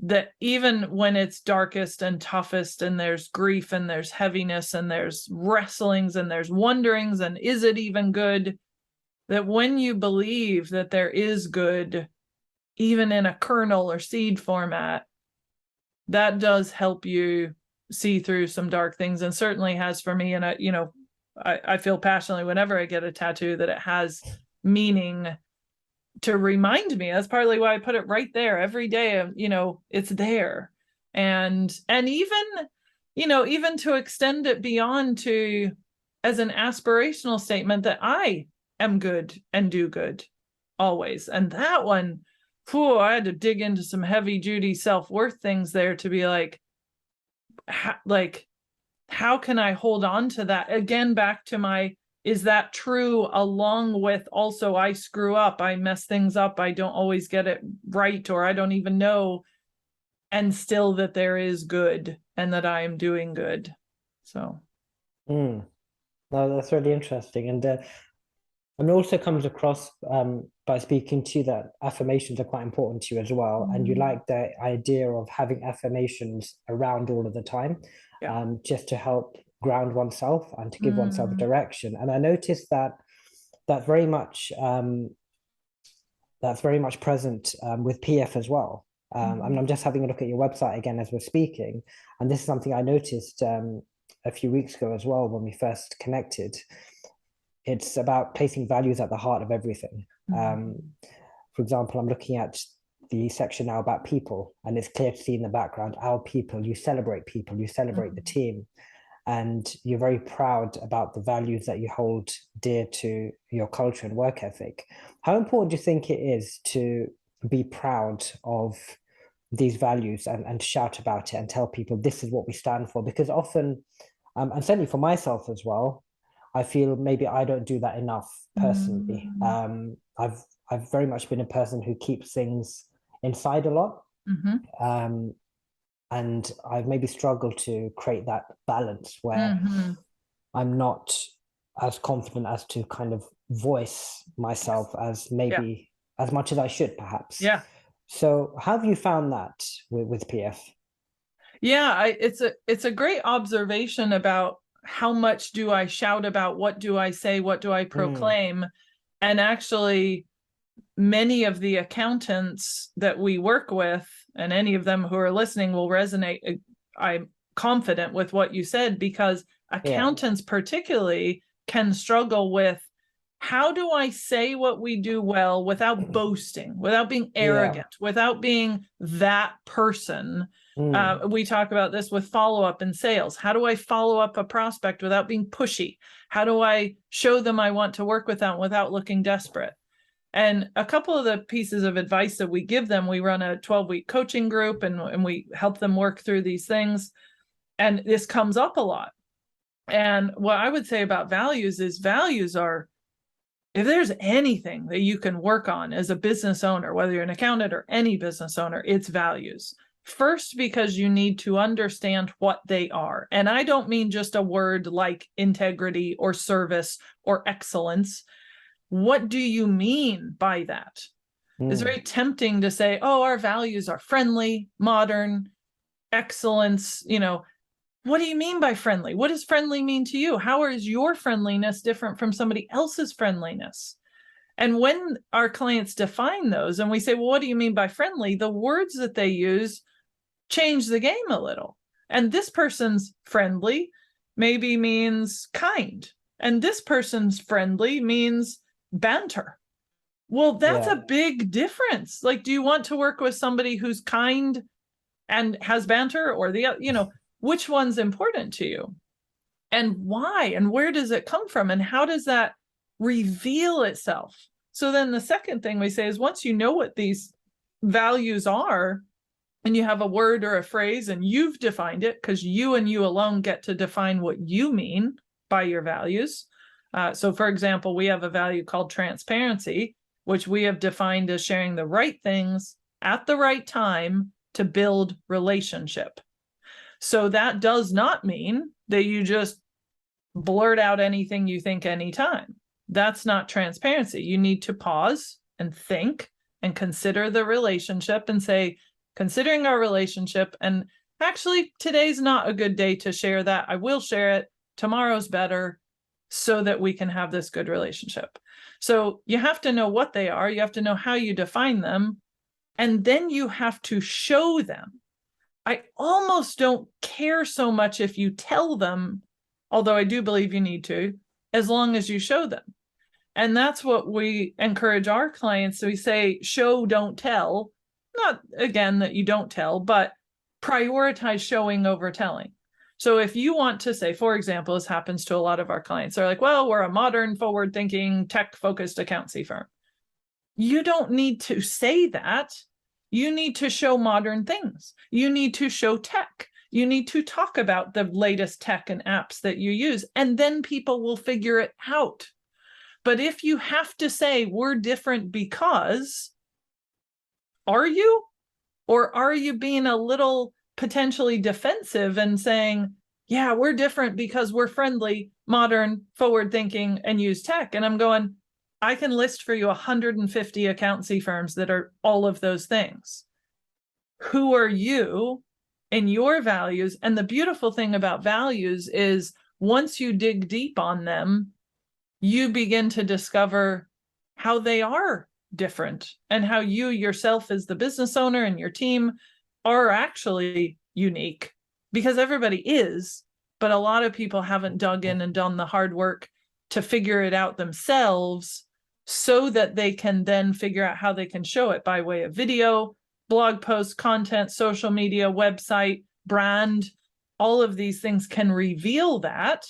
that even when it's darkest and toughest, and there's grief and there's heaviness and there's wrestlings and there's wonderings and is it even good, that when you believe that there is good, even in a kernel or seed format, that does help you see through some dark things, and certainly has for me. And I feel passionately whenever I get a tattoo that it has meaning to remind me. That's partly why I put it right there every day. It's there. And even, even to extend it beyond to, as an aspirational statement, that I am good and do good always. And that one, I had to dig into some heavy duty self-worth things there to be like, how can I hold on to that? Again, back to my, is that true? Along with also, I screw up, I mess things up, I don't always get it right, or I don't even know, and still that there is good and that I am doing good. So. No, that's really interesting. And also comes across by speaking to you that affirmations are quite important to you as well. And you like the idea of having affirmations around all of the time, just to help ground oneself and to give oneself a direction. And I noticed that that's very much present with PF as well. And I'm just having a look at your website again as we're speaking. And this is something I noticed a few weeks ago as well when we first connected. It's about placing values at the heart of everything. For example, I'm looking at the section now about people, and it's clear to see in the background, our people, you celebrate the team, and you're very proud about the values that you hold dear to your culture and work ethic. How important do you think it is to be proud of these values and shout about it and tell people this is what we stand for? Because often, and certainly for myself as well, I feel maybe I don't do that enough personally. I've very much been a person who keeps things inside a lot. And I've maybe struggled to create that balance where I'm not as confident as to kind of voice myself as maybe as much as I should, perhaps. Yeah. So how have you found that with PF? Yeah, it's a great observation about how much do I shout about, what do I say, what do I proclaim? And actually, many of the accountants that we work with, and any of them who are listening will resonate, I'm confident with what you said, because accountants particularly can struggle with, how do I say what we do well without boasting, without being arrogant, without being that person? We talk about this with follow-up in sales. How do I follow up a prospect without being pushy? How do I show them I want to work with them without looking desperate? And a couple of the pieces of advice that we give them, we run a 12-week coaching group and we help them work through these things. And this comes up a lot. And what I would say about values is, values are, if there's anything that you can work on as a business owner, whether you're an accountant or any business owner, it's values. First, because you need to understand what they are. And I don't mean just a word like integrity or service or excellence. What do you mean by that? It's very tempting to say, oh, our values are friendly, modern, excellence. What do you mean by friendly? What does friendly mean to you? How is your friendliness different from somebody else's friendliness? And when our clients define those and we say, well, what do you mean by friendly? The words that they use change the game a little. And this person's friendly maybe means kind. And this person's friendly means banter. Well, that's a big difference. Like, do you want to work with somebody who's kind and has banter, or which one's important to you? and why, and where does it come from, and how does that reveal itself? So then the second thing we say is, once you know what these values are, and you have a word or a phrase and you've defined it, because you and you alone get to define what you mean by your values. So for example, we have a value called transparency, which we have defined as sharing the right things at the right time to build relationship. So that does not mean that you just blurt out anything you think anytime. That's not transparency. You need to pause and think and consider the relationship and say, considering our relationship, and actually today's not a good day to share that. I will share it. Tomorrow's better, so that we can have this good relationship. So you have to know what they are. You have to know how you define them. And then you have to show them. I almost don't care so much if you tell them, although I do believe you need to, as long as you show them. And that's what we encourage our clients. So we say, show, don't tell. Not, again, that you don't tell, but prioritize showing over telling. So if you want to say, for example, this happens to a lot of our clients, they're like, well, we're a modern, forward-thinking, tech-focused accountancy firm. You don't need to say that. You need to show modern things. You need to show tech. You need to talk about the latest tech and apps that you use, and then people will figure it out. But if you have to say, we're different because, are you? Or are you being a little potentially defensive and saying, yeah, we're different because we're friendly, modern, forward-thinking, and use tech? And I'm going, I can list for you 150 accountancy firms that are all of those things. Who are you in your values? And the beautiful thing about values is, once you dig deep on them, you begin to discover how they are different, and how you yourself as the business owner and your team are actually unique, because everybody is, but a lot of people haven't dug in and done the hard work to figure it out themselves, so that they can then figure out how they can show it by way of video, blog posts, content, social media, website, brand. All of these things can reveal that.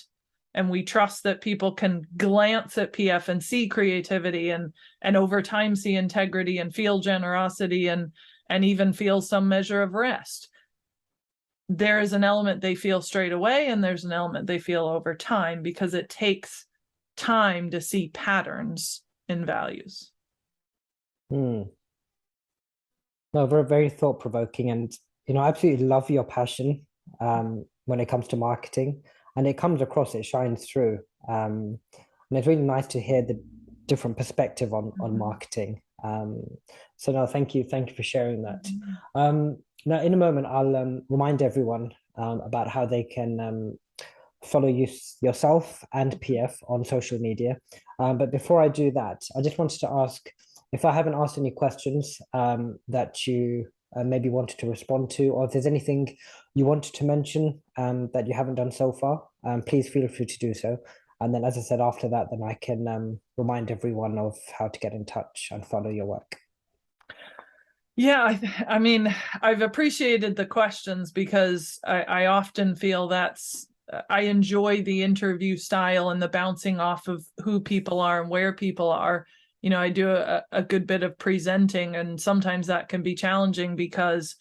And we trust that people can glance at PF and see creativity, and over time see integrity and feel generosity, and even feel some measure of rest. There is an element they feel straight away, and there's an element they feel over time, because it takes time to see patterns in values. No, very, very thought-provoking, and I absolutely love your passion when it comes to marketing. And it comes across, it shines through. And it's really nice to hear the different perspective on marketing. So no, thank you for sharing that. Now, in a moment, I'll remind everyone about how they can follow yourself and PF on social media. But before I do that, I just wanted to ask, if I haven't asked any questions that you maybe wanted to respond to, or if there's anything you wanted to mention that you haven't done so far, please feel free to do so. And then, as I said, after that, then I can remind everyone of how to get in touch and follow your work. Yeah, I mean, I've appreciated the questions, because I often feel I enjoy the interview style and the bouncing off of who people are and where people are. I do a good bit of presenting, and sometimes that can be challenging because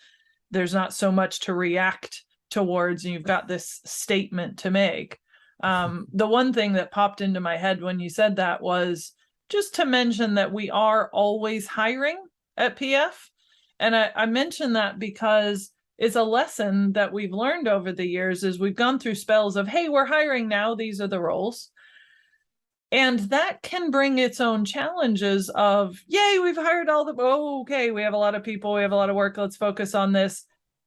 there's not so much to react towards, and you've got this statement to make. The one thing that popped into my head when you said that was just to mention that we are always hiring at PF. And I mention that because it's a lesson that we've learned over the years, is we've gone through spells of, hey, we're hiring now, these are the roles. And that can bring its own challenges of, yay, we've hired okay, we have a lot of people, we have a lot of work, let's focus on this.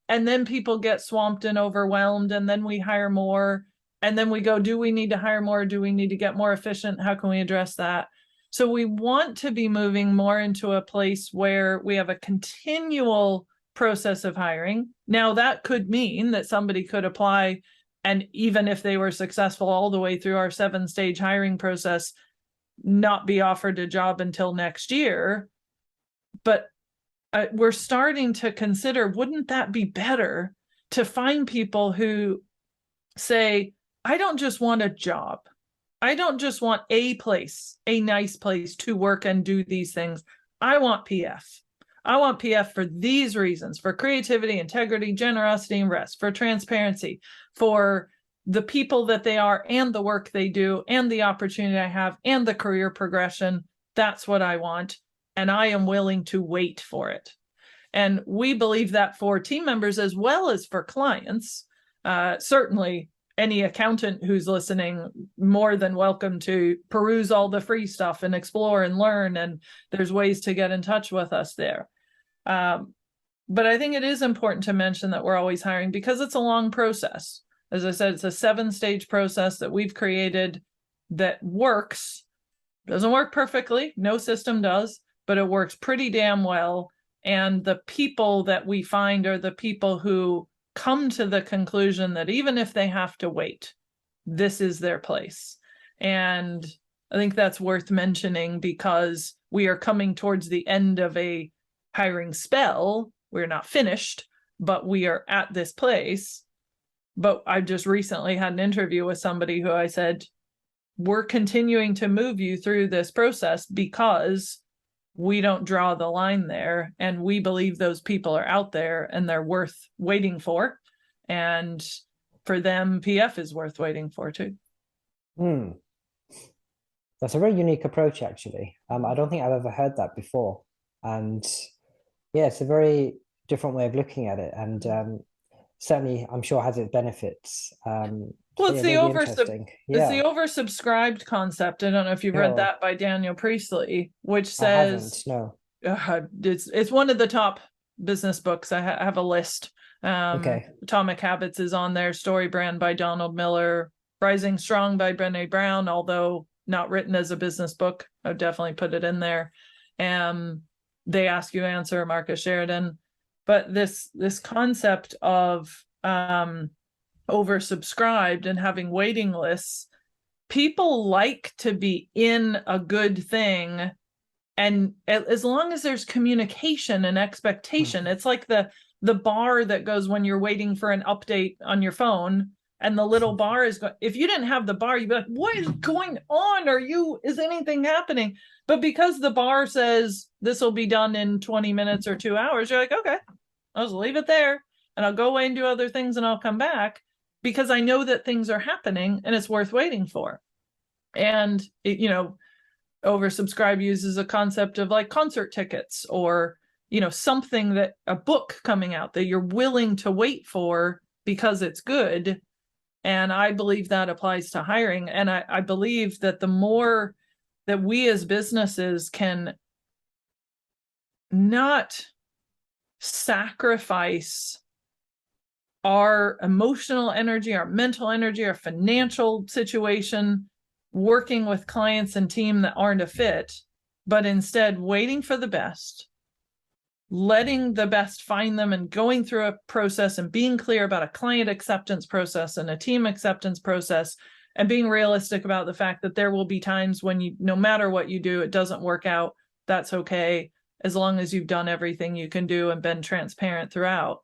And then people get swamped and overwhelmed, and then we hire more. And then we go, do we need to hire more? Do we need to get more efficient? How can we address that? So we want to be moving more into a place where we have a continual process of hiring. Now, that could mean that somebody could apply, and even if they were successful all the way through our 7-stage hiring process, not be offered a job until next year. But we're starting to consider, wouldn't that be better to find people who say, I don't just want a job. I don't just want a place, a nice place to work and do these things. I want PF. I want PF for these reasons, for creativity, integrity, generosity, and rest, for transparency, for the people that they are and the work they do and the opportunity I have and the career progression. That's what I want. And I am willing to wait for it. And we believe that for team members as well as for clients. Certainly, any accountant who's listening, more than welcome to peruse all the free stuff and explore and learn. And there's ways to get in touch with us there. But I think it is important to mention that we're always hiring because it's a long process. As I said, it's a 7-stage process that we've created that works. Doesn't work perfectly. No system does, but it works pretty damn well. And the people that we find are the people who come to the conclusion that even if they have to wait, this is their place. And I think that's worth mentioning because we are coming towards the end of a hiring spell. We're not finished, but we are at this place. But I just recently had an interview with somebody who I said, we're continuing to move you through this process because we don't draw the line there. And we believe those people are out there and they're worth waiting for. And for them, PF is worth waiting for too. That's a very unique approach, actually. I don't think I've ever heard that before. And yeah, it's a very different way of looking at it. And certainly, I'm sure has its benefits. Well, it's the oversubscribed concept. I don't know if you've read that by Daniel Priestley, which says no. It's one of the top business books. I have a list. Atomic Habits is on there. Story Brand by Donald Miller. Rising Strong by Brené Brown, although not written as a business book. I would definitely put it in there. They Ask You Answer, Marcus Sheridan. But this concept of oversubscribed and having waiting lists, people like to be in a good thing. And as long as there's communication and expectation, it's like the bar that goes when you're waiting for an update on your phone and the little bar is going. If you didn't have the bar, you'd be like, what is going on? Is anything happening? But because the bar says this will be done in 20 minutes or 2 hours, you're like, okay, I'll just leave it there and I'll go away and do other things and I'll come back because I know that things are happening and it's worth waiting for. And oversubscribe uses a concept of like concert tickets or, something that a book coming out that you're willing to wait for because it's good. And I believe that applies to hiring. And I believe that the more that we as businesses can not sacrifice our emotional energy, our mental energy, our financial situation, working with clients and team that aren't a fit, but instead waiting for the best, letting the best find them and going through a process and being clear about a client acceptance process and a team acceptance process and being realistic about the fact that there will be times when no matter what you do, it doesn't work out. That's okay, as long as you've done everything you can do and been transparent throughout.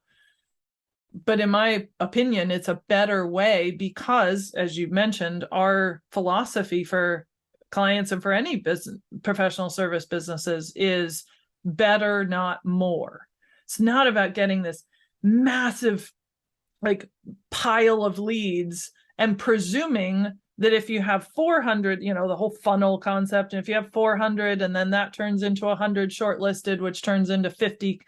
But in my opinion, it's a better way because, as you mentioned, our philosophy for clients and for any business, professional service businesses is better, not more. It's not about getting this massive pile of leads and presuming that if you have 400, the whole funnel concept, and if you have 400 and then that turns into 100 shortlisted, which turns into 50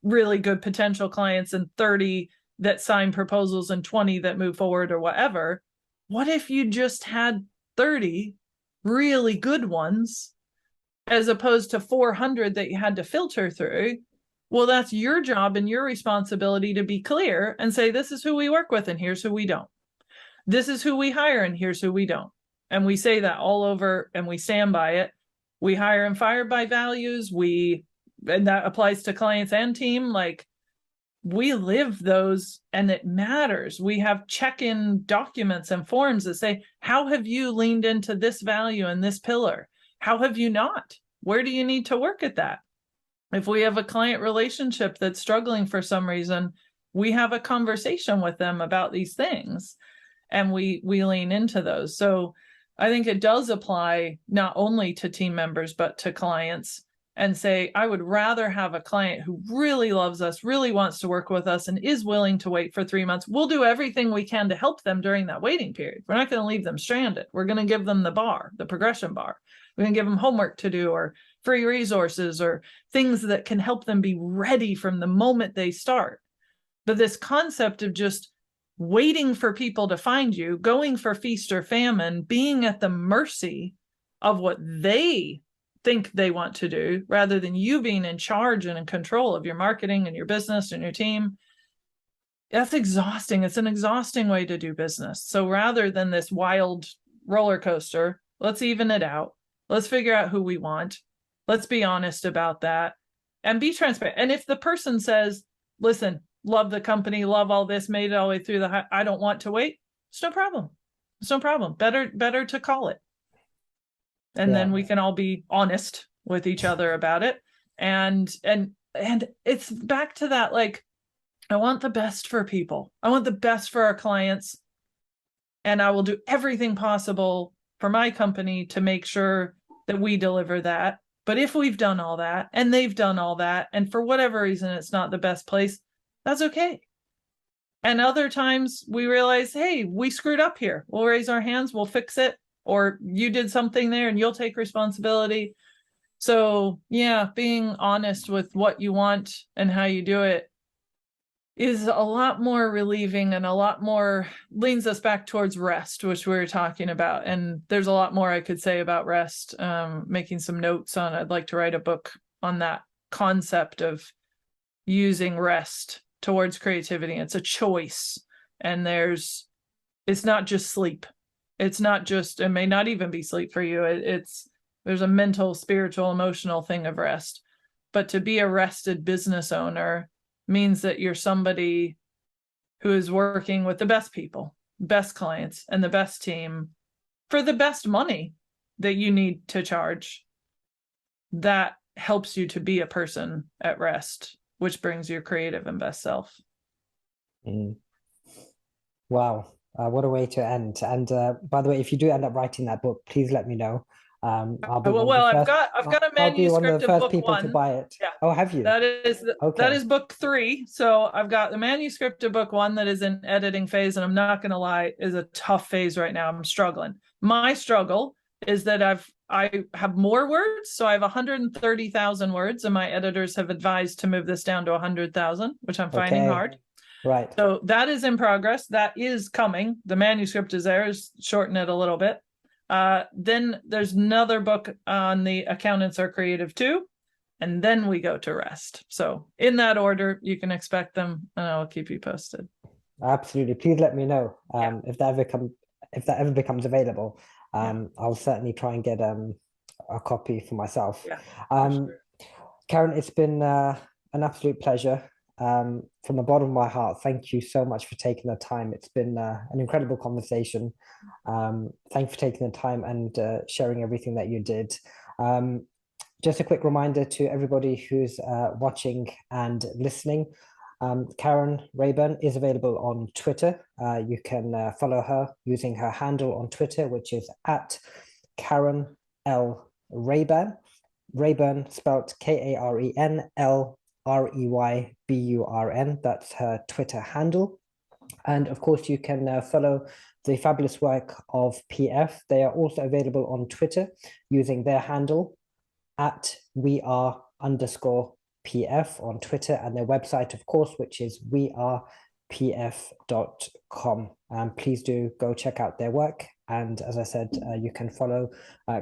really good potential clients and 30 that sign proposals and 20 that move forward or whatever. What if you just had 30 really good ones as opposed to 400 that you had to filter through? Well, that's your job and your responsibility to be clear and say, this is who we work with and here's who we don't. This is who we hire and here's who we don't. And we say that all over and we stand by it. We hire and fire by values. And that applies to clients and team. We live those and it matters. We have check-in documents and forms that say, how have you leaned into this value and this pillar? How have you not? Where do you need to work at that? If we have a client relationship that's struggling for some reason, we have a conversation with them about these things. and we lean into those. So I think it does apply not only to team members, but to clients, and say, I would rather have a client who really loves us, really wants to work with us, and is willing to wait for 3 months. We'll do everything we can to help them during that waiting period. We're not going to leave them stranded. We're going to give them the bar, the progression bar. We're going to give them homework to do, or free resources, or things that can help them be ready from the moment they start. But this concept of just waiting for people to find you, going for feast or famine, being at the mercy of what they think they want to do, rather than you being in charge and in control of your marketing and your business and your team, that's exhausting. It's an exhausting way to do business. So rather than this wild roller coaster, let's even it out. Let's figure out who we want. Let's be honest about that and be transparent. And if the person says, listen, love the company, love all this, made it all the way through I don't want to wait, it's no problem. It's no problem. Better to call it. And then we can all be honest with each other about it. And it's back to that, like, I want the best for people. I want the best for our clients. And I will do everything possible for my company to make sure that we deliver that. But if we've done all that and they've done all that, and for whatever reason it's not the best place, that's okay. And other times we realize, hey, we screwed up here. We'll raise our hands, we'll fix it. Or you did something there and you'll take responsibility. So yeah, being honest with what you want and how you do it is a lot more relieving, and a lot more leans us back towards rest, which we were talking about. And there's a lot more I could say about rest, making some notes on. I'd like to write a book on that concept of using rest towards creativity. It's a choice, and it's not just sleep. It's not just, it may not even be sleep for you. There's a mental, spiritual, emotional thing of rest. But to be a rested business owner means that you're somebody who is working with the best people, best clients, and the best team for the best money that you need to charge. That helps you to be a person at rest, which brings your creative and best self. Wow. What a way to end. And by the way, if you do end up writing that book, please let me know. I've got a manuscript. I'll be one of the first book people one to buy it. Yeah. Oh, have you? That is book 3. So I've got the manuscript of book 1 that is in editing phase, and I'm not going to lie, is a tough phase right now. I'm struggling. My struggle is that I have more words, so I have 130,000 words, and my editors have advised to move this down to 100,000, which I'm finding hard. Right. So that is in progress. That is coming. The manuscript is there. Shorten it a little bit. Then there's another book on the accountants are creative too. And then we go to rest. So in that order, you can expect them, and I'll keep you posted. Absolutely. Please let me know if that ever becomes available. I'll certainly try and get a copy for myself. Sure. Karen, it's been an absolute pleasure. From the bottom of my heart, thank you so much for taking the time. It's been an incredible conversation. Thank you for taking the time and sharing everything that you did. Just a quick reminder to everybody who's watching and listening. Karen Reyburn is available on Twitter. You can follow her using her handle on Twitter, which is at Karen L. Reyburn. Reyburn spelled KarenLReyburn. That's her Twitter handle. And of course, you can follow the fabulous work of PF. They are also available on Twitter using their handle at weare_PF on Twitter, and their website, of course, which is wearepf.com. Please do go check out their work. And as I said, you can follow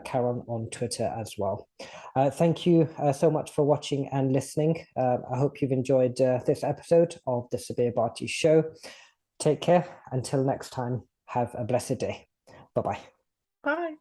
Karen on Twitter as well. Thank you so much for watching and listening. I hope you've enjoyed this episode of the Sabir Bhatti Show. Take care. Until next time, have a blessed day. Bye-bye. Bye.